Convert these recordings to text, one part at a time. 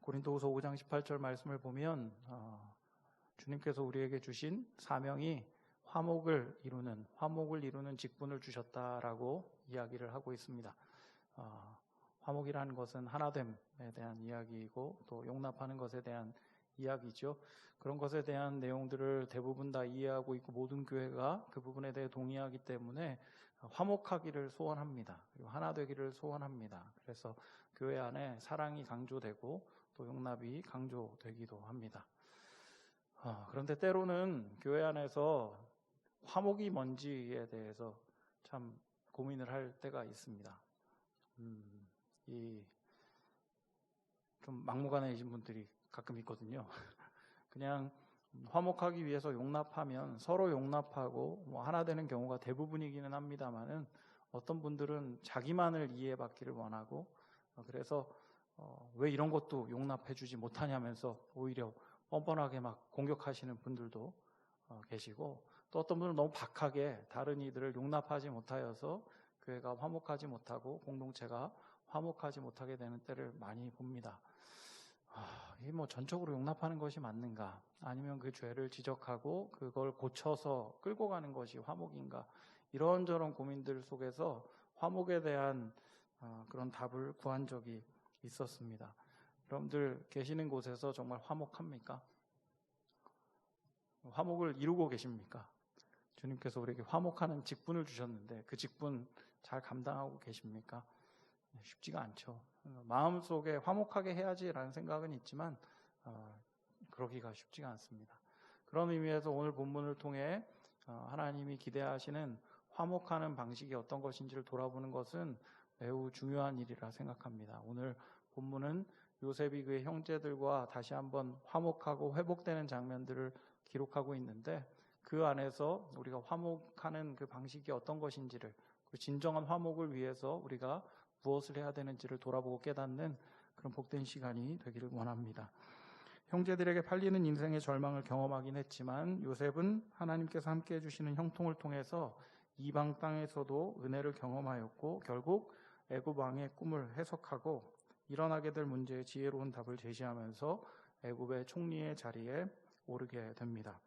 고린도후서 5장 18절 말씀을 보면 주님께서 우리에게 주신 사명이 화목을 이루는 직분을 주셨다라고 이야기를 하고 있습니다. 화목이라는 것은 하나됨에 대한 이야기이고 또 용납하는 것에 대한 이야기죠. 그런 것에 대한 내용들을 대부분 다 이해하고 있고 모든 교회가 그 부분에 대해 동의하기 때문에 화목하기를 소원합니다. 그리고 하나 되기를 소원합니다. 그래서 교회 안에 사랑이 강조되고 또 용납이 강조되기도 합니다. 그런데 때로는 교회 안에서 화목이 뭔지에 대해서 참 고민을 할 때가 있습니다. 좀 막무가내이신 분들이 가끔 있거든요. 그냥 화목하기 위해서 용납하면 서로 용납하고 하나 되는 경우가 대부분이기는 합니다만은 어떤 분들은 자기만을 이해받기를 원하고 그래서 왜 이런 것도 용납해주지 못하냐면서 오히려 뻔뻔하게 막 공격하시는 분들도 계시고 또 어떤 분은 너무 박하게 다른 이들을 용납하지 못하여서 교회가 화목하지 못하고 공동체가 화목하지 못하게 되는 때를 많이 봅니다. 이게 전적으로 용납하는 것이 맞는가? 아니면 그 죄를 지적하고 그걸 고쳐서 끌고 가는 것이 화목인가? 이런저런 고민들 속에서 화목에 대한 그런 답을 구한 적이 있었습니다. 여러분들 계시는 곳에서 정말 화목합니까? 화목을 이루고 계십니까? 주님께서 우리에게 화목하는 직분을 주셨는데 그 직분 잘 감당하고 계십니까? 쉽지가 않죠. 마음속에 화목하게 해야지라는 생각은 있지만 그러기가 쉽지가 않습니다. 그런 의미에서 오늘 본문을 통해 하나님이 기대하시는 화목하는 방식이 어떤 것인지를 돌아보는 것은 매우 중요한 일이라 생각합니다. 오늘 본문은 요셉이 그의 형제들과 다시 한번 화목하고 회복되는 장면들을 기록하고 있는데 그 안에서 우리가 화목하는 그 방식이 어떤 것인지를 그 진정한 화목을 위해서 우리가 무엇을 해야 되는지를 돌아보고 깨닫는 그런 복된 시간이 되기를 원합니다. 형제들에게 팔리는 인생의 절망을 경험하긴 했지만 요셉은 하나님께서 함께 해주시는 형통을 통해서 이방 땅에서도 은혜를 경험하였고 결국 애굽 왕의 꿈을 해석하고 일어나게 될 문제에 지혜로운 답을 제시하면서 애굽의 총리의 자리에 오르게 됩니다.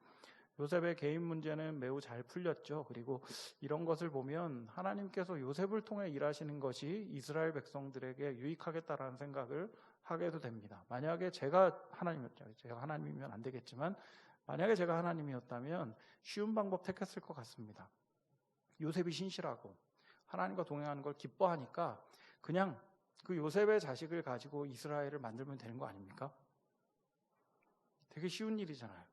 요셉의 개인 문제는 매우 잘 풀렸죠. 그리고 이런 것을 보면 하나님께서 요셉을 통해 일하시는 것이 이스라엘 백성들에게 유익하겠다라는 생각을 하게도 됩니다. 만약에 제가 하나님이면 안 되겠지만 만약에 제가 하나님이었다면 쉬운 방법 택했을 것 같습니다. 요셉이 신실하고 하나님과 동행하는 걸 기뻐하니까 그냥 그 요셉의 자식을 가지고 이스라엘을 만들면 되는 거 아닙니까? 되게 쉬운 일이잖아요.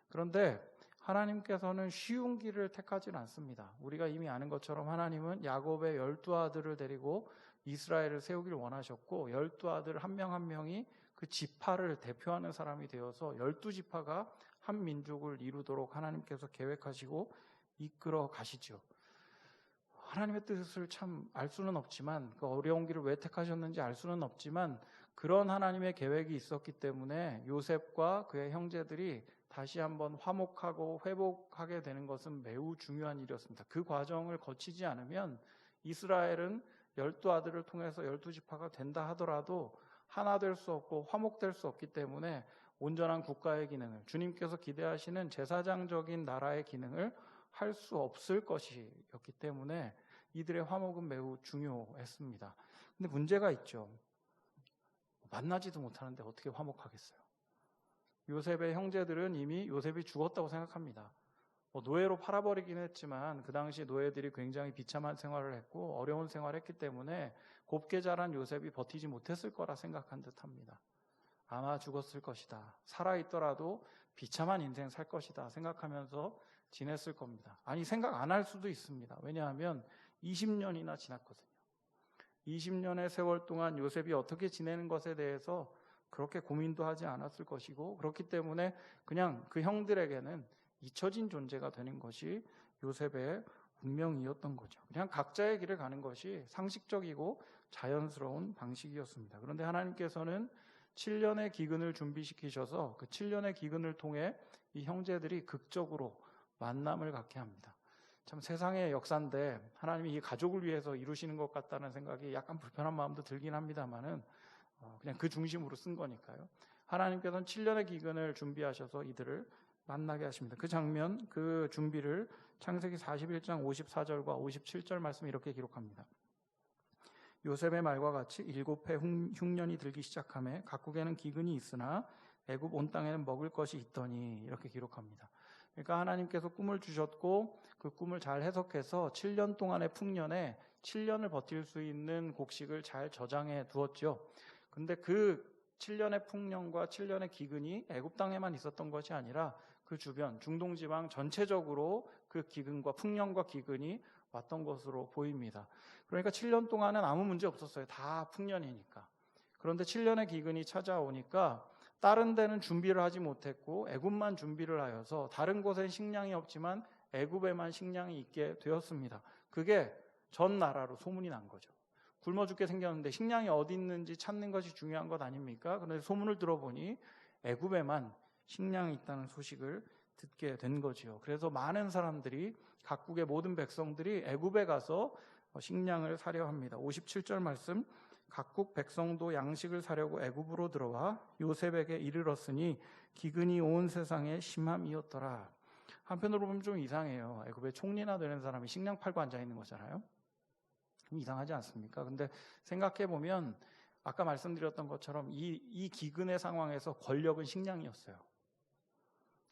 그런데 하나님께서는 쉬운 길을 택하지는 않습니다. 우리가 이미 아는 것처럼 하나님은 야곱의 12아들을 데리고 이스라엘을 세우길 원하셨고 12아들 한 명 한 명이 그 지파를 대표하는 사람이 되어서 12지파가 한 민족을 이루도록 하나님께서 계획하시고 이끌어 가시죠. 하나님의 뜻을 참 알 수는 없지만 그 어려운 길을 왜 택하셨는지 알 수는 없지만 그런 하나님의 계획이 있었기 때문에 요셉과 그의 형제들이 다시 한번 화목하고 회복하게 되는 것은 매우 중요한 일이었습니다. 그 과정을 거치지 않으면 이스라엘은 12아들을 통해서 12지파가 된다 하더라도 하나 될 수 없고 화목될 수 없기 때문에 온전한 국가의 기능을 주님께서 기대하시는 제사장적인 나라의 기능을 할 수 없을 것이었기 때문에 이들의 화목은 매우 중요했습니다. 근데 문제가 있죠. 만나지도 못하는데 어떻게 화목하겠어요? 요셉의 형제들은 이미 요셉이 죽었다고 생각합니다. 노예로 팔아버리긴 했지만 그 당시 노예들이 굉장히 비참한 생활을 했고 어려운 생활을 했기 때문에 곱게 자란 요셉이 버티지 못했을 거라 생각한 듯합니다. 아마 죽었을 것이다. 살아있더라도 비참한 인생 살 것이다 생각하면서 지냈을 겁니다. 아니 생각 안 할 수도 있습니다. 왜냐하면 20년이나 지났거든요. 20년의 세월 동안 요셉이 어떻게 지내는 것에 대해서 그렇게 고민도 하지 않았을 것이고 그렇기 때문에 그냥 그 형들에게는 잊혀진 존재가 되는 것이 요셉의 운명이었던 거죠. 그냥 각자의 길을 가는 것이 상식적이고 자연스러운 방식이었습니다. 그런데 하나님께서는 7년의 기근을 준비시키셔서 그 7년의 기근을 통해 이 형제들이 극적으로 만남을 갖게 합니다. 참 세상의 역사인데 하나님이 이 가족을 위해서 이루시는 것 같다는 생각이 약간 불편한 마음도 들긴 합니다만은 그냥 그 중심으로 쓴 거니까요. 하나님께서는 7년의 기근을 준비하셔서 이들을 만나게 하십니다. 그 장면, 그 준비를 창세기 41장 54절과 57절 말씀 이렇게 기록합니다. 요셉의 말과 같이 7해 흉년이 들기 시작하며 각국에는 기근이 있으나 애굽 온 땅에는 먹을 것이 있더니 이렇게 기록합니다. 그러니까 하나님께서 꿈을 주셨고 그 꿈을 잘 해석해서 7년 동안의 풍년에 7년을 버틸 수 있는 곡식을 잘 저장해 두었죠. 근데 그 7년의 풍년과 7년의 기근이 애굽 땅에만 있었던 것이 아니라 그 주변 중동 지방 전체적으로 그 기근과 풍년과 기근이 왔던 것으로 보입니다. 그러니까 7년 동안은 아무 문제 없었어요. 다 풍년이니까. 그런데 7년의 기근이 찾아오니까 다른 데는 준비를 하지 못했고 애굽만 준비를 하여서 다른 곳엔 식량이 없지만 애굽에만 식량이 있게 되었습니다. 그게 전 나라로 소문이 난 거죠. 굶어 죽게 생겼는데 식량이 어디 있는지 찾는 것이 중요한 것 아닙니까? 그런데 소문을 들어보니 애굽에만 식량이 있다는 소식을 듣게 된 거지요. 그래서 많은 사람들이 각국의 모든 백성들이 애굽에 가서 식량을 사려 합니다. 57절 말씀, 각국 백성도 양식을 사려고 애굽으로 들어와 요셉에게 이르렀으니 기근이 온 세상에 심함이었더라. 한편으로 보면 좀 이상해요. 애굽에 총리나 되는 사람이 식량 팔고 앉아 있는 거잖아요. 좀 이상하지 않습니까? 근데 생각해 보면 아까 말씀드렸던 것처럼 이 기근의 상황에서 권력은 식량이었어요.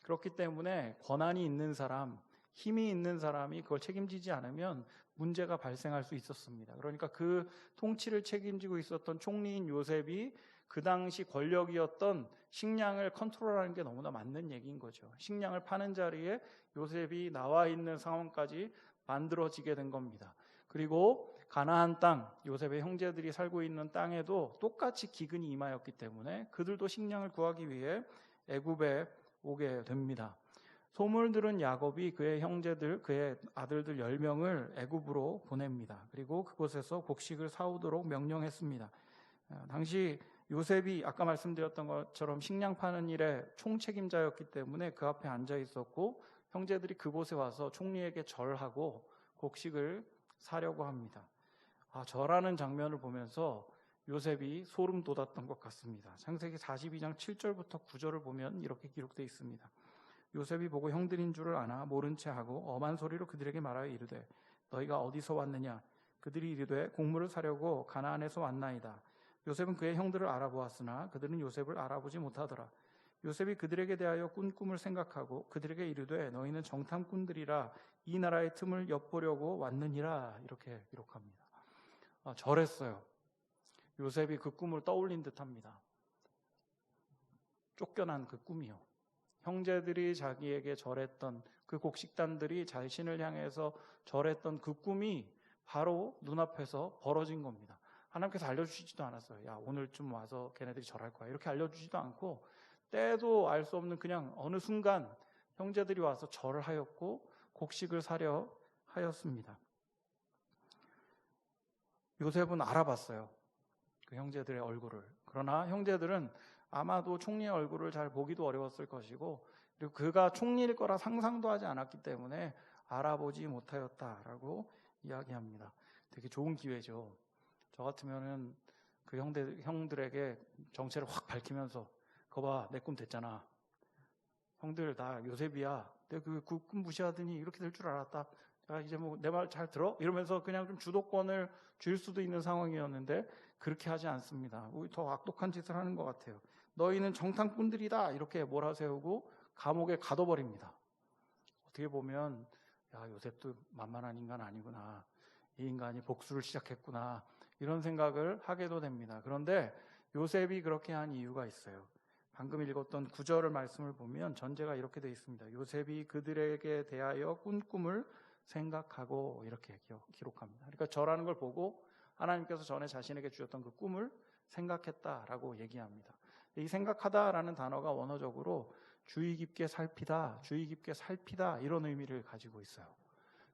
그렇기 때문에 권한이 있는 사람, 힘이 있는 사람이 그걸 책임지지 않으면 문제가 발생할 수 있었습니다. 그러니까 그 통치를 책임지고 있었던 총리인 요셉이 그 당시 권력이었던 식량을 컨트롤하는 게 너무나 맞는 얘기인 거죠. 식량을 파는 자리에 요셉이 나와 있는 상황까지 만들어지게 된 겁니다. 그리고 가나안 땅, 요셉의 형제들이 살고 있는 땅에도 똑같이 기근이 임하였기 때문에 그들도 식량을 구하기 위해 애굽에 오게 됩니다. 소문을 들은 야곱이 그의 형제들, 그의 아들들 10명을 애굽으로 보냅니다. 그리고 그곳에서 곡식을 사오도록 명령했습니다. 당시 요셉이 아까 말씀드렸던 것처럼 식량 파는 일에 총책임자였기 때문에 그 앞에 앉아 있었고 형제들이 그곳에 와서 총리에게 절하고 곡식을 사려고 합니다. 절하는 장면을 보면서 요셉이 소름 돋았던 것 같습니다. 창세기 42장 7절부터 9절을 보면 이렇게 기록되어 있습니다. 요셉이 보고 형들인 줄을 아나 모른 채 하고 엄한 소리로 그들에게 말하여 이르되 너희가 어디서 왔느냐? 그들이 이르되 곡물을 사려고 가나안에서 왔나이다. 요셉은 그의 형들을 알아보았으나 그들은 요셉을 알아보지 못하더라. 요셉이 그들에게 대하여 꾼 꿈을 생각하고 그들에게 이르되 너희는 정탐꾼들이라 이 나라의 틈을 엿보려고 왔느니라. 이렇게 기록합니다. 절했어요. 요셉이 그 꿈을 떠올린 듯합니다. 쫓겨난 그 꿈이요. 형제들이 자기에게 절했던 그 곡식단들이 자신을 향해서 절했던 그 꿈이 바로 눈앞에서 벌어진 겁니다. 하나님께서 알려주시지도 않았어요. 야, 오늘쯤 와서 걔네들이 절할 거야. 이렇게 알려주지도 않고 때도 알 수 없는 그냥 어느 순간 형제들이 와서 절을 하였고 곡식을 사려 하였습니다. 요셉은 알아봤어요. 그 형제들의 얼굴을. 그러나 형제들은 아마도 총리의 얼굴을 잘 보기도 어려웠을 것이고 그리고 그가 총리일 거라 상상도 하지 않았기 때문에 알아보지 못하였다라고 이야기합니다. 되게 좋은 기회죠. 저 같으면은 그 형들에게 정체를 확 밝히면서 거봐 내 꿈 됐잖아. 형들 나 요셉이야. 내가 그 꿈 무시하더니 이렇게 될 줄 알았다. 야, 이제 뭐 내 말 잘 들어? 이러면서 그냥 좀 주도권을 줄 수도 있는 상황이었는데 그렇게 하지 않습니다. 더 악독한 짓을 하는 것 같아요. 너희는 정탐꾼들이다 이렇게 몰아세우고 감옥에 가둬버립니다. 어떻게 보면 야 요셉도 만만한 인간 아니구나. 이 인간이 복수를 시작했구나. 이런 생각을 하게도 됩니다. 그런데 요셉이 그렇게 한 이유가 있어요. 방금 읽었던 9절의 말씀을 보면 전제가 이렇게 되어 있습니다. 요셉이 그들에게 대하여 꾼 꿈을 생각하고 이렇게 기록합니다. 그러니까 절하는 걸 보고 하나님께서 전에 자신에게 주셨던 그 꿈을 생각했다라고 얘기합니다. 이 생각하다라는 단어가 원어적으로 주의 깊게 살피다, 주의 깊게 살피다 이런 의미를 가지고 있어요.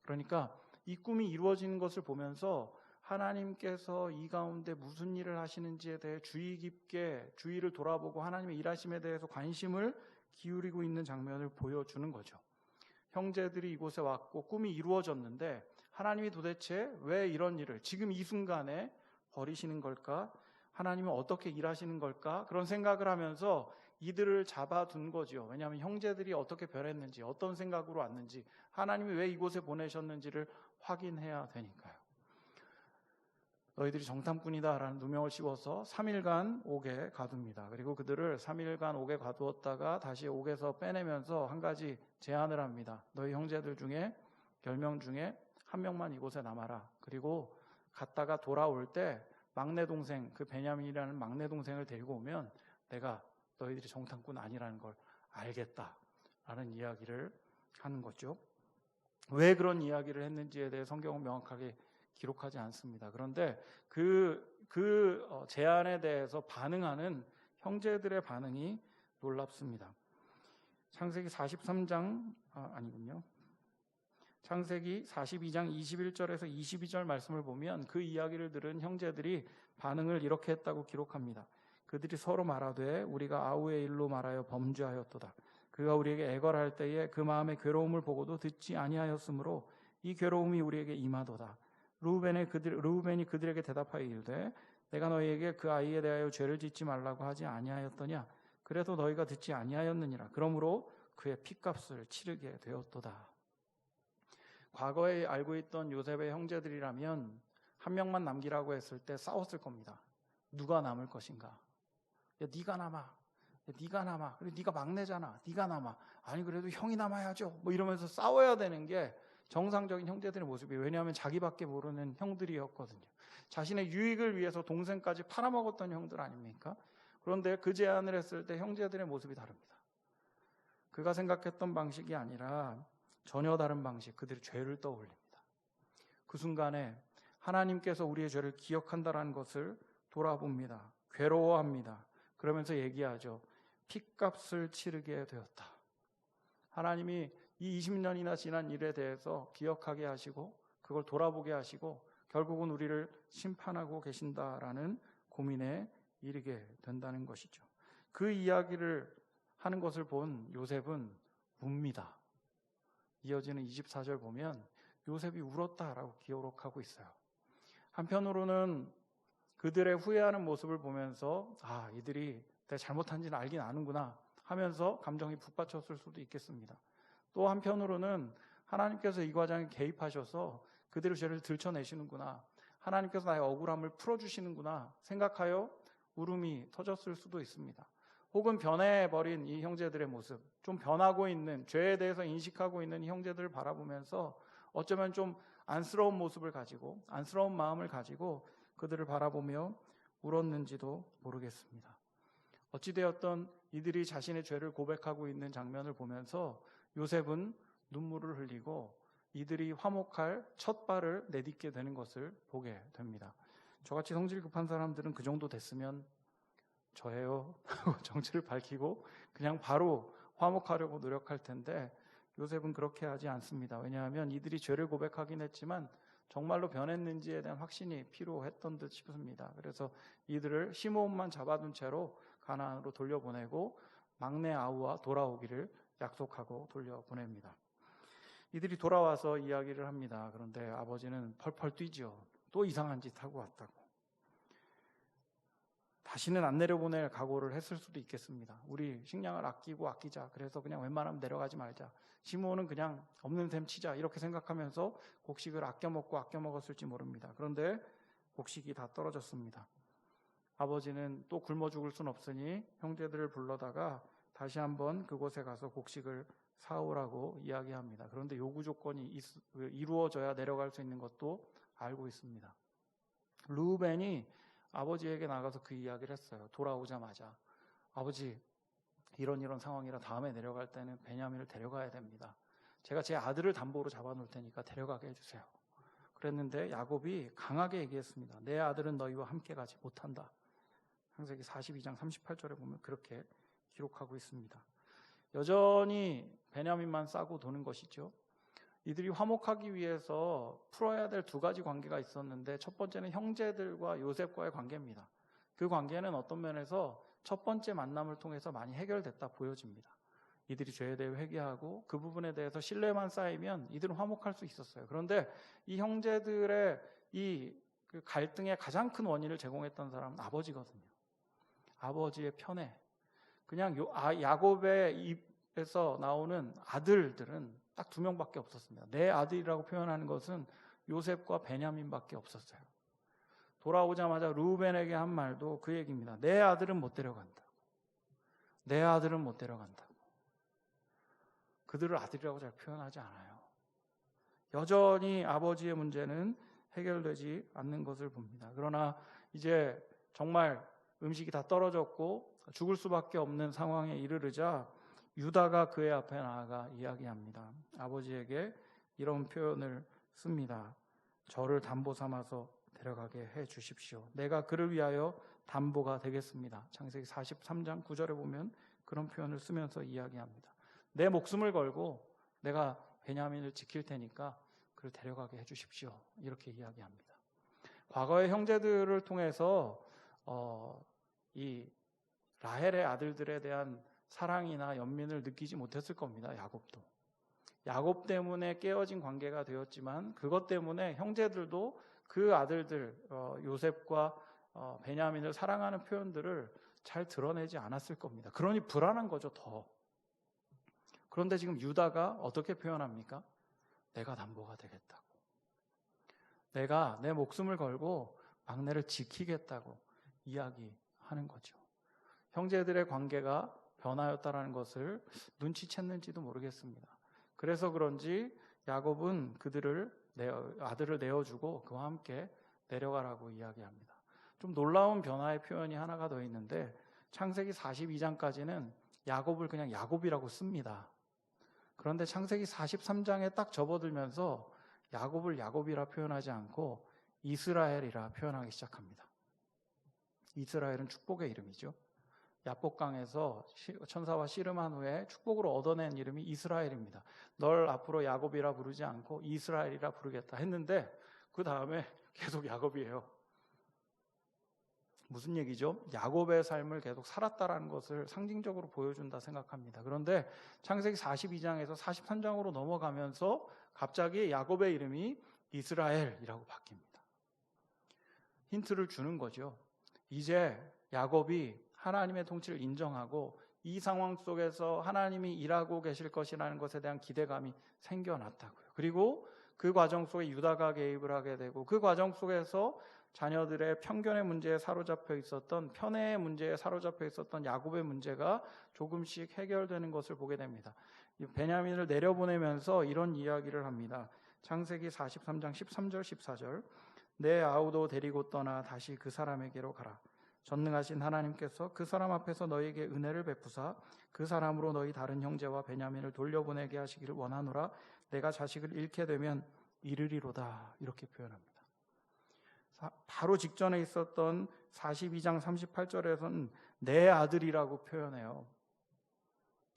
그러니까 이 꿈이 이루어지는 것을 보면서 하나님께서 이 가운데 무슨 일을 하시는지에 대해 주의 깊게 주의를 돌아보고 하나님의 일하심에 대해서 관심을 기울이고 있는 장면을 보여주는 거죠. 형제들이 이곳에 왔고 꿈이 이루어졌는데 하나님이 도대체 왜 이런 일을 지금 이 순간에 벌이시는 걸까 하나님은 어떻게 일하시는 걸까? 그런 생각을 하면서 이들을 잡아둔 거죠. 왜냐하면 형제들이 어떻게 변했는지, 어떤 생각으로 왔는지, 하나님이 왜 이곳에 보내셨는지를 확인해야 되니까요. 너희들이 정탐꾼이다 라는 누명을 씌워서 3일간 옥에 가둡니다. 그리고 그들을 3일간 옥에 가두었다가 다시 옥에서 빼내면서 한 가지 제안을 합니다. 너희 형제들 중에 10명 중에 한 명만 이곳에 남아라. 그리고 갔다가 돌아올 때 막내 동생, 그 베냐민이라는 막내 동생을 데리고 오면 내가 너희들이 정탐꾼 아니라는 걸 알겠다라는 이야기를 하는 거죠. 왜 그런 이야기를 했는지에 대해 성경은 명확하게 기록하지 않습니다. 그런데 그 제안에 대해서 반응하는 형제들의 반응이 놀랍습니다. 창세기 43장 아니군요. 창세기 42장 21절에서 22절 말씀을 보면 그 이야기를 들은 형제들이 반응을 이렇게 했다고 기록합니다. 그들이 서로 말하되 우리가 아우의 일로 말하여 범죄하였도다. 그가 우리에게 애걸할 때에 그 마음의 괴로움을 보고도 듣지 아니하였으므로 이 괴로움이 우리에게 임하도다. 르우벤이 그들에게 대답하여 이르되 내가 너희에게 그 아이에 대하여 죄를 짓지 말라고 하지 아니하였더냐. 그래도 너희가 듣지 아니하였느니라. 그러므로 그의 핏값을 치르게 되었도다. 과거에 알고 있던 요셉의 형제들이라면 한 명만 남기라고 했을 때 싸웠을 겁니다. 누가 남을 것인가? 야, 네가 남아. 야, 네가 남아. 그리고 네가 막내잖아. 네가 남아. 아니 그래도 형이 남아야죠. 뭐 이러면서 싸워야 되는 게 정상적인 형제들의 모습이에요. 왜냐하면 자기밖에 모르는 형들이었거든요. 자신의 유익을 위해서 동생까지 팔아먹었던 형들 아닙니까? 그런데 그 제안을 했을 때 형제들의 모습이 다릅니다. 그가 생각했던 방식이 아니라 전혀 다른 방식, 그들의 죄를 떠올립니다. 그 순간에 하나님께서 우리의 죄를 기억한다는 것을 돌아봅니다. 괴로워합니다. 그러면서 얘기하죠. 핏값을 치르게 되었다. 하나님이 이 20년이나 지난 일에 대해서 기억하게 하시고 그걸 돌아보게 하시고 결국은 우리를 심판하고 계신다라는 고민에 이르게 된다는 것이죠. 그 이야기를 하는 것을 본 요셉은 웁니다. 이어지는 24절 보면 요셉이 울었다라고 기록하고 있어요. 한편으로는 그들의 후회하는 모습을 보면서 이들이 내가 잘못한지는 알긴 아는구나 하면서 감정이 북받쳤을 수도 있겠습니다. 또 한편으로는 하나님께서 이 과정에 개입하셔서 그들의 죄를 들춰내시는구나, 하나님께서 나의 억울함을 풀어주시는구나 생각하여 울음이 터졌을 수도 있습니다. 혹은 변해버린 이 형제들의 모습, 좀 변하고 있는, 죄에 대해서 인식하고 있는 이 형제들을 바라보면서 어쩌면 좀 안쓰러운 모습을 가지고, 안쓰러운 마음을 가지고 그들을 바라보며 울었는지도 모르겠습니다. 어찌되었던 이들이 자신의 죄를 고백하고 있는 장면을 보면서 요셉은 눈물을 흘리고 이들이 화목할 첫 발을 내딛게 되는 것을 보게 됩니다. 저같이 성질 급한 사람들은 그 정도 됐으면 저예요 하고 정체를 밝히고 그냥 바로 화목하려고 노력할 텐데 요셉은 그렇게 하지 않습니다. 왜냐하면 이들이 죄를 고백하긴 했지만 정말로 변했는지에 대한 확신이 필요했던 듯 싶습니다. 그래서 이들을 시므온만 잡아둔 채로 가나안으로 돌려보내고 막내 아우와 돌아오기를 약속하고 돌려보냅니다. 이들이 돌아와서 이야기를 합니다. 그런데 아버지는 펄펄 뛰죠. 또 이상한 짓 하고 왔다고. 다시는 안 내려보낼 각오를 했을 수도 있겠습니다. 우리 식량을 아끼자. 그래서 그냥 웬만하면 내려가지 말자. 시므온은 그냥 없는 셈 치자. 이렇게 생각하면서 곡식을 아껴 먹었을지 모릅니다. 그런데 곡식이 다 떨어졌습니다. 아버지는 또 굶어 죽을 순 없으니 형제들을 불러다가 다시 한번 그곳에 가서 곡식을 사오라고 이야기합니다. 그런데 요구 조건이 이루어져야 내려갈 수 있는 것도 알고 있습니다. 르우벤이 아버지에게 나가서 그 이야기를 했어요. 돌아오자마자 아버지 이런 상황이라 다음에 내려갈 때는 베냐민을 데려가야 됩니다. 제가 제 아들을 담보로 잡아놓을 테니까 데려가게 해주세요. 그랬는데 야곱이 강하게 얘기했습니다. 내 아들은 너희와 함께 가지 못한다. 창세기 42장 38절에 보면 그렇게 기록하고 있습니다. 여전히 베냐민만 싸고 도는 것이죠. 이들이 화목하기 위해서 풀어야 될 두 가지 관계가 있었는데 첫 번째는 형제들과 요셉과의 관계입니다. 그 관계는 어떤 면에서 첫 번째 만남을 통해서 많이 해결됐다 보여집니다. 이들이 죄에 대해 회개하고 그 부분에 대해서 신뢰만 쌓이면 이들은 화목할 수 있었어요. 그런데 이 형제들의 이 그 갈등의 가장 큰 원인을 제공했던 사람은 아버지거든요. 아버지의 편애. 그냥 야곱의 입에서 나오는 아들들은 딱 2명밖에 없었습니다. 내 아들이라고 표현하는 것은 요셉과 베냐민밖에 없었어요. 돌아오자마자 루벤에게 한 말도 그 얘기입니다. 내 아들은 못 데려간다고. 내 아들은 못 데려간다고. 그들을 아들이라고 잘 표현하지 않아요. 여전히 아버지의 문제는 해결되지 않는 것을 봅니다. 그러나 이제 정말 음식이 다 떨어졌고 죽을 수밖에 없는 상황에 이르르자 유다가 그의 앞에 나아가 이야기합니다. 아버지에게 이런 표현을 씁니다. 저를 담보 삼아서 데려가게 해 주십시오. 내가 그를 위하여 담보가 되겠습니다. 창세기 43장 9절에 보면 그런 표현을 쓰면서 이야기합니다. 내 목숨을 걸고 내가 베냐민을 지킬 테니까 그를 데려가게 해 주십시오. 이렇게 이야기합니다. 과거의 형제들을 통해서 이 라헬의 아들들에 대한 사랑이나 연민을 느끼지 못했을 겁니다. 야곱도. 야곱 때문에 깨어진 관계가 되었지만 그것 때문에 형제들도 그 아들들 요셉과 베냐민을 사랑하는 표현들을 잘 드러내지 않았을 겁니다. 그러니 불안한 거죠, 더. 그런데 지금 유다가 어떻게 표현합니까? 내가 담보가 되겠다고. 내가 내 목숨을 걸고 막내를 지키겠다고 이야기하는 거죠. 형제들의 관계가 변하였다라는 것을 눈치챘는지도 모르겠습니다. 그래서 그런지 야곱은 아들을 내어주고 그와 함께 내려가라고 이야기합니다. 좀 놀라운 변화의 표현이 하나가 더 있는데 창세기 42장까지는 야곱을 그냥 야곱이라고 씁니다. 그런데 창세기 43장에 딱 접어들면서 야곱을 야곱이라 표현하지 않고 이스라엘이라 표현하기 시작합니다. 이스라엘은 축복의 이름이죠. 야복강에서 천사와 씨름한 후에 축복으로 얻어낸 이름이 이스라엘입니다. 널 앞으로 야곱이라 부르지 않고 이스라엘이라 부르겠다 했는데 그 다음에 계속 야곱이에요. 무슨 얘기죠? 야곱의 삶을 계속 살았다라는 것을 상징적으로 보여준다 생각합니다. 그런데 창세기 42장에서 43장으로 넘어가면서 갑자기 야곱의 이름이 이스라엘이라고 바뀝니다. 힌트를 주는 거죠. 이제 야곱이 하나님의 통치를 인정하고 이 상황 속에서 하나님이 일하고 계실 것이라는 것에 대한 기대감이 생겨났다고요. 그리고 그 과정 속에 유다가 개입을 하게 되고 그 과정 속에서 자녀들의 편견의 문제에 사로잡혀 있었던 편애의 문제에 사로잡혀 있었던 야곱의 문제가 조금씩 해결되는 것을 보게 됩니다. 베냐민을 내려보내면서 이런 이야기를 합니다. 창세기 43장 13절 14절 내 아우도 데리고 떠나 다시 그 사람에게로 가라. 전능하신 하나님께서 그 사람 앞에서 너희에게 은혜를 베푸사 그 사람으로 너희 다른 형제와 베냐민을 돌려보내게 하시기를 원하노라. 내가 자식을 잃게 되면 이르리로다. 이렇게 표현합니다. 바로 직전에 있었던 42장 38절에서는 내 아들이라고 표현해요.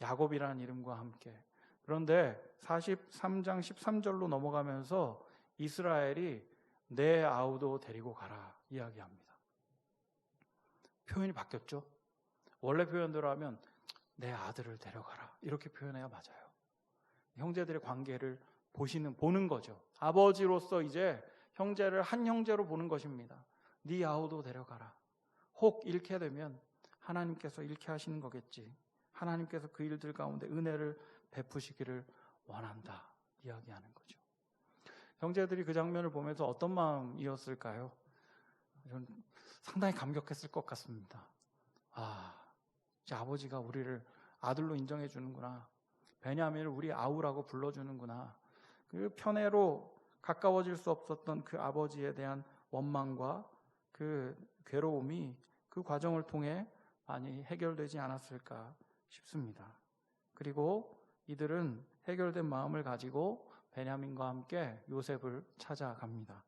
야곱이라는 이름과 함께. 그런데 43장 13절로 넘어가면서 이스라엘이 내 아우도 데리고 가라 이야기합니다. 표현이 바뀌었죠. 원래 표현대로 하면 내 아들을 데려가라 이렇게 표현해야 맞아요. 형제들의 관계를 보는 거죠. 아버지로서 이제 형제를 한 형제로 보는 것입니다. 네 아우도 데려가라. 혹 잃게 되면 하나님께서 잃게 하시는 거겠지. 하나님께서 그 일들 가운데 은혜를 베푸시기를 원한다 이야기하는 거죠. 형제들이 그 장면을 보면서 어떤 마음이었을까요? 저는 상당히 감격했을 것 같습니다. 이제 아버지가 우리를 아들로 인정해 주는구나. 베냐민을 우리 아우라고 불러주는구나. 그 편애로 가까워질 수 없었던 그 아버지에 대한 원망과 그 괴로움이 그 과정을 통해 많이 해결되지 않았을까 싶습니다. 그리고 이들은 해결된 마음을 가지고 베냐민과 함께 요셉을 찾아갑니다.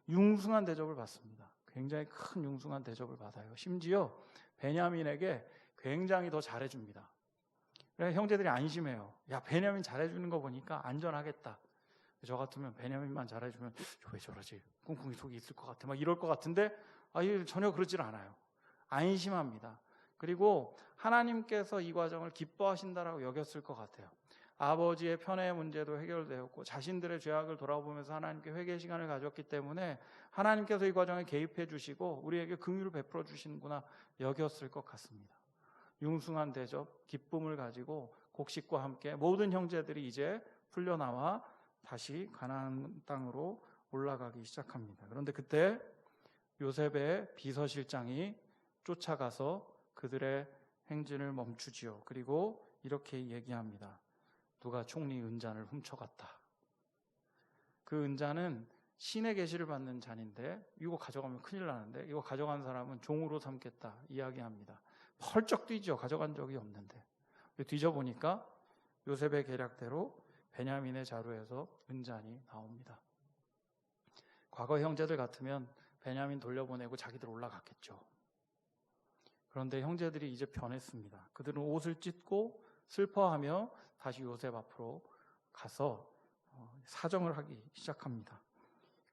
융숭한 대접을 받습니다. 굉장히 큰 융숭한 대접을 받아요. 심지어 베냐민에게 굉장히 더 잘해줍니다. 그래서 형제들이 안심해요. 야, 베냐민 잘해주는 거 보니까 안전하겠다. 저 같으면 베냐민만 잘해주면 왜 저러지? 꿍꿍이 속이 있을 것 같아. 막 이럴 것 같은데 전혀 그러질 않아요. 안심합니다. 그리고 하나님께서 이 과정을 기뻐하신다라고 여겼을 것 같아요. 아버지의 편애의 문제도 해결되었고 자신들의 죄악을 돌아보면서 하나님께 회개 시간을 가졌기 때문에 하나님께서 이 과정에 개입해 주시고 우리에게 긍휼을 베풀어 주시는구나 여겼을 것 같습니다. 융숭한 대접, 기쁨을 가지고 곡식과 함께 모든 형제들이 이제 풀려나와 다시 가나안 땅으로 올라가기 시작합니다. 그런데 그때 요셉의 비서실장이 쫓아가서 그들의 행진을 멈추지요. 그리고 이렇게 얘기합니다. 누가 총리 은잔을 훔쳐갔다. 그 은잔은 신의 계시를 받는 잔인데 이거 가져가면 큰일 나는데 이거 가져간 사람은 종으로 삼겠다 이야기합니다. 펄쩍 뛰죠. 가져간 적이 없는데. 뒤져보니까 요셉의 계략대로 베냐민의 자루에서 은잔이 나옵니다. 과거 형제들 같으면 베냐민 돌려보내고 자기들 올라갔겠죠. 그런데 형제들이 이제 변했습니다. 그들은 옷을 찢고 슬퍼하며 다시 요셉 앞으로 가서 사정을 하기 시작합니다.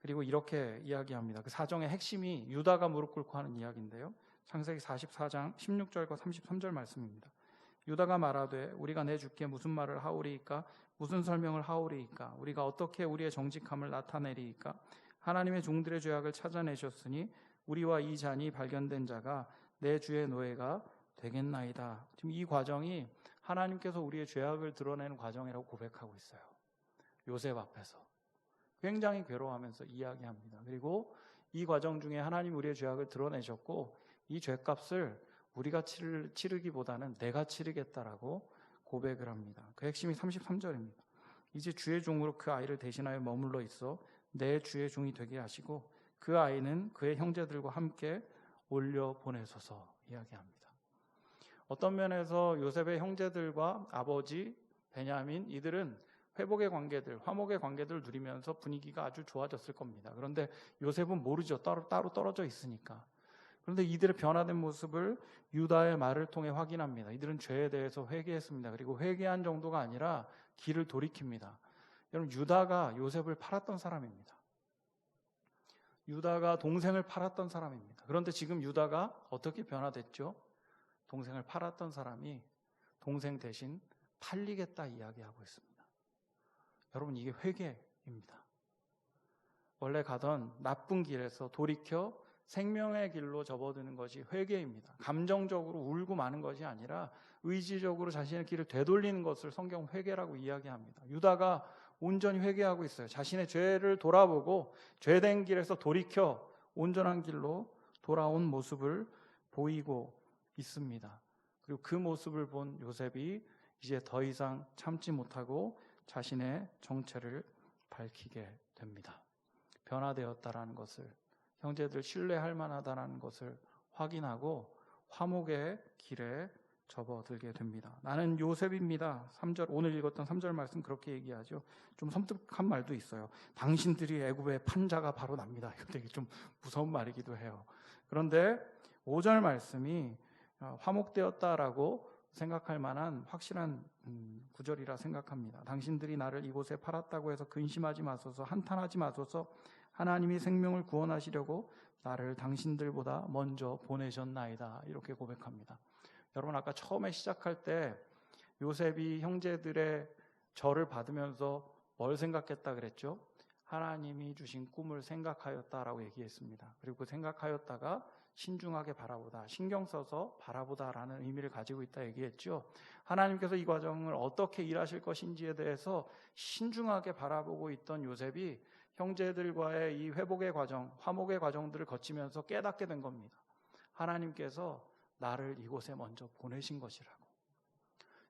그리고 이렇게 이야기합니다. 그 사정의 핵심이 유다가 무릎 꿇고 하는 이야기인데요. 창세기 44장 16절과 33절 말씀입니다. 유다가 말하되 우리가 내 주께 무슨 말을 하오리이까? 무슨 설명을 하오리이까? 우리가 어떻게 우리의 정직함을 나타내리이까? 하나님의 종들의 죄악을 찾아내셨으니 우리와 이 잔이 발견된 자가 내 주의 노예가 되겠나이다. 지금 이 과정이 하나님께서 우리의 죄악을 드러내는 과정이라고 고백하고 있어요. 요셉 앞에서 굉장히 괴로워하면서 이야기합니다. 그리고 이 과정 중에 하나님 우리의 죄악을 드러내셨고 이 죄값을 우리가 치르기보다는 내가 치르겠다라고 고백을 합니다. 그 핵심이 33절입니다. 이제 주의 종으로 그 아이를 대신하여 머물러 있어 내 주의 종이 되게 하시고 그 아이는 그의 형제들과 함께 올려 보내소서 이야기합니다. 어떤 면에서 요셉의 형제들과 아버지 베냐민 이들은 회복의 관계들, 화목의 관계들을 누리면서 분위기가 아주 좋아졌을 겁니다. 그런데 요셉은 모르죠. 따로 떨어져 있으니까. 그런데 이들의 변화된 모습을 유다의 말을 통해 확인합니다. 이들은 죄에 대해서 회개했습니다. 그리고 회개한 정도가 아니라 길을 돌이킵니다. 여러분, 유다가 요셉을 팔았던 사람입니다. 유다가 동생을 팔았던 사람입니다. 그런데 지금 유다가 어떻게 변화됐죠? 동생을 팔았던 사람이 동생 대신 팔리겠다 이야기하고 있습니다. 여러분, 이게 회개입니다. 원래 가던 나쁜 길에서 돌이켜 생명의 길로 접어드는 것이 회개입니다. 감정적으로 울고 마는 것이 아니라 의지적으로 자신의 길을 되돌리는 것을 성경 회개라고 이야기합니다. 유다가 온전히 회개하고 있어요. 자신의 죄를 돌아보고 죄된 길에서 돌이켜 온전한 길로 돌아온 모습을 보이고 있습니다. 그리고 그 모습을 본 요셉이 이제 더 이상 참지 못하고 자신의 정체를 밝히게 됩니다. 변화되었다라는 것을, 형제들 신뢰할 만하다는 것을 확인하고 화목의 길에 접어들게 됩니다. 나는 요셉입니다. 3절, 오늘 읽었던 3절 말씀 그렇게 얘기하죠. 좀 섬뜩한 말도 있어요. 당신들이 애굽의 판자가 바로 납니다. 이거 되게 좀 무서운 말이기도 해요. 그런데 5절 말씀이 화목되었다라고 생각할 만한 확실한 구절이라 생각합니다. 당신들이 나를 이곳에 팔았다고 해서 근심하지 마소서, 한탄하지 마소서. 하나님이 생명을 구원하시려고 나를 당신들보다 먼저 보내셨나이다. 이렇게 고백합니다. 여러분, 아까 처음에 시작할 때 요셉이 형제들의 절을 받으면서 뭘 생각했다 그랬죠? 하나님이 주신 꿈을 생각하였다라고 얘기했습니다. 그리고 그 생각하였다가 신중하게 바라보다, 신경 써서 바라보다라는 의미를 가지고 있다 얘기했죠. 하나님께서 이 과정을 어떻게 일하실 것인지에 대해서 신중하게 바라보고 있던 요셉이 형제들과의 이 회복의 과정, 화목의 과정들을 거치면서 깨닫게 된 겁니다. 하나님께서 나를 이곳에 먼저 보내신 것이라고.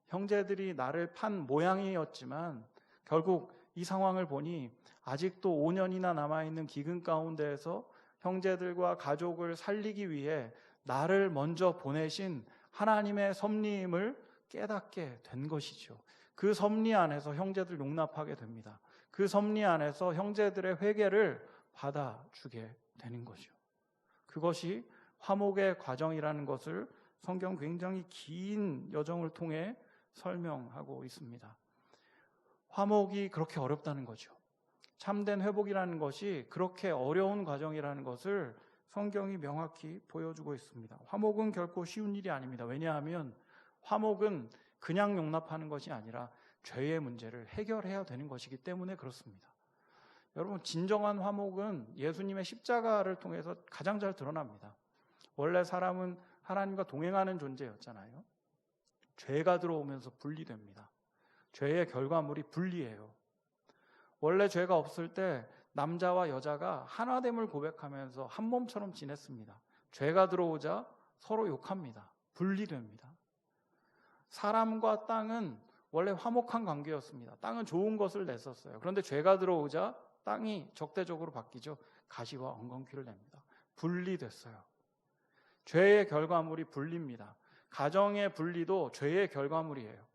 형제들이 나를 판 모양이었지만 결국 이 상황을 보니 아직도 5년이나 남아있는 기근 가운데에서 형제들과 가족을 살리기 위해 나를 먼저 보내신 하나님의 섭리임을 깨닫게 된 것이죠. 그 섭리 안에서 형제들 용납하게 됩니다. 그 섭리 안에서 형제들의 회개를 받아주게 되는 거죠. 그것이 화목의 과정이라는 것을 성경 굉장히 긴 여정을 통해 설명하고 있습니다. 화목이 그렇게 어렵다는 거죠. 참된 회복이라는 것이 그렇게 어려운 과정이라는 것을 성경이 명확히 보여주고 있습니다. 화목은 결코 쉬운 일이 아닙니다. 왜냐하면 화목은 그냥 용납하는 것이 아니라 죄의 문제를 해결해야 되는 것이기 때문에 그렇습니다. 여러분, 진정한 화목은 예수님의 십자가를 통해서 가장 잘 드러납니다. 원래 사람은 하나님과 동행하는 존재였잖아요. 죄가 들어오면서 분리됩니다. 죄의 결과물이 분리해요. 원래 죄가 없을 때 남자와 여자가 하나됨을 고백하면서 한 몸처럼 지냈습니다. 죄가 들어오자 서로 욕합니다. 분리됩니다. 사람과 땅은 원래 화목한 관계였습니다. 땅은 좋은 것을 냈었어요. 그런데 죄가 들어오자 땅이 적대적으로 바뀌죠. 가시와 엉겅퀴를 냅니다. 분리됐어요. 죄의 결과물이 분리입니다. 가정의 분리도 죄의 결과물이에요.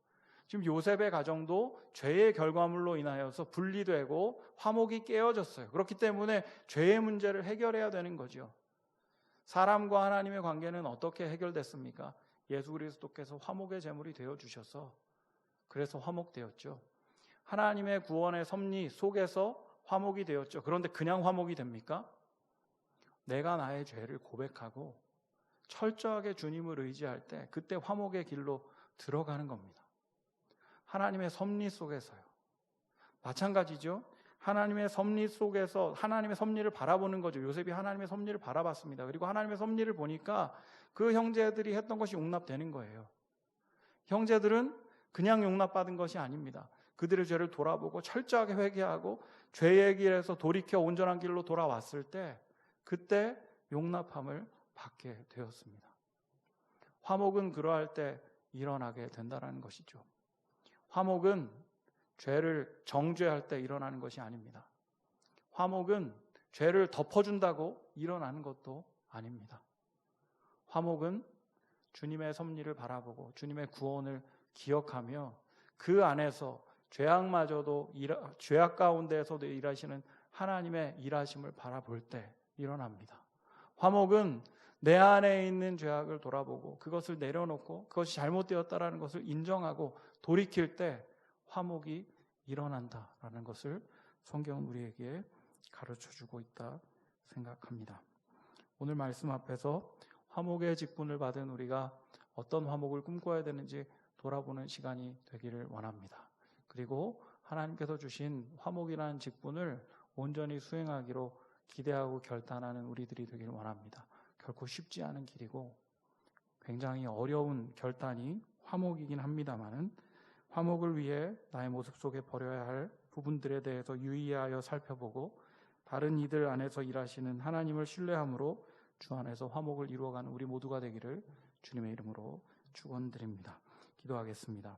지금 요셉의 가정도 죄의 결과물로 인하여서 분리되고 화목이 깨어졌어요. 그렇기 때문에 죄의 문제를 해결해야 되는 거죠. 사람과 하나님의 관계는 어떻게 해결됐습니까? 예수 그리스도께서 화목의 제물이 되어주셔서 그래서 화목되었죠. 하나님의 구원의 섭리 속에서 화목이 되었죠. 그런데 그냥 화목이 됩니까? 내가 나의 죄를 고백하고 철저하게 주님을 의지할 때 그때 화목의 길로 들어가는 겁니다. 하나님의 섭리 속에서요. 마찬가지죠. 하나님의 섭리 속에서 하나님의 섭리를 바라보는 거죠. 요셉이 하나님의 섭리를 바라봤습니다. 그리고 하나님의 섭리를 보니까 그 형제들이 했던 것이 용납되는 거예요. 형제들은 그냥 용납받은 것이 아닙니다. 그들의 죄를 돌아보고 철저하게 회개하고 죄의 길에서 돌이켜 온전한 길로 돌아왔을 때 그때 용납함을 받게 되었습니다. 화목은 그러할 때 일어나게 된다는 것이죠. 화목은 죄를 정죄할 때 일어나는 것이 아닙니다. 화목은 죄를 덮어준다고 일어나는 것도 아닙니다. 화목은 주님의 섭리를 바라보고 주님의 구원을 기억하며 그 안에서 죄악 가운데에서도 일하시는 하나님의 일하심을 바라볼 때 일어납니다. 화목은 내 안에 있는 죄악을 돌아보고 그것을 내려놓고 그것이 잘못되었다라는 것을 인정하고 돌이킬 때 화목이 일어난다라는 것을 성경은 우리에게 가르쳐주고 있다 생각합니다. 오늘 말씀 앞에서 화목의 직분을 받은 우리가 어떤 화목을 꿈꿔야 되는지 돌아보는 시간이 되기를 원합니다. 그리고 하나님께서 주신 화목이라는 직분을 온전히 수행하기로 기대하고 결단하는 우리들이 되기를 원합니다. 결코 쉽지 않은 길이고 굉장히 어려운 결단이 화목이긴 합니다만은 화목을 위해 나의 모습 속에 버려야 할 부분들에 대해서 유의하여 살펴보고 다른 이들 안에서 일하시는 하나님을 신뢰함으로 주 안에서 화목을 이루어가는 우리 모두가 되기를 주님의 이름으로 축원드립니다. 기도하겠습니다.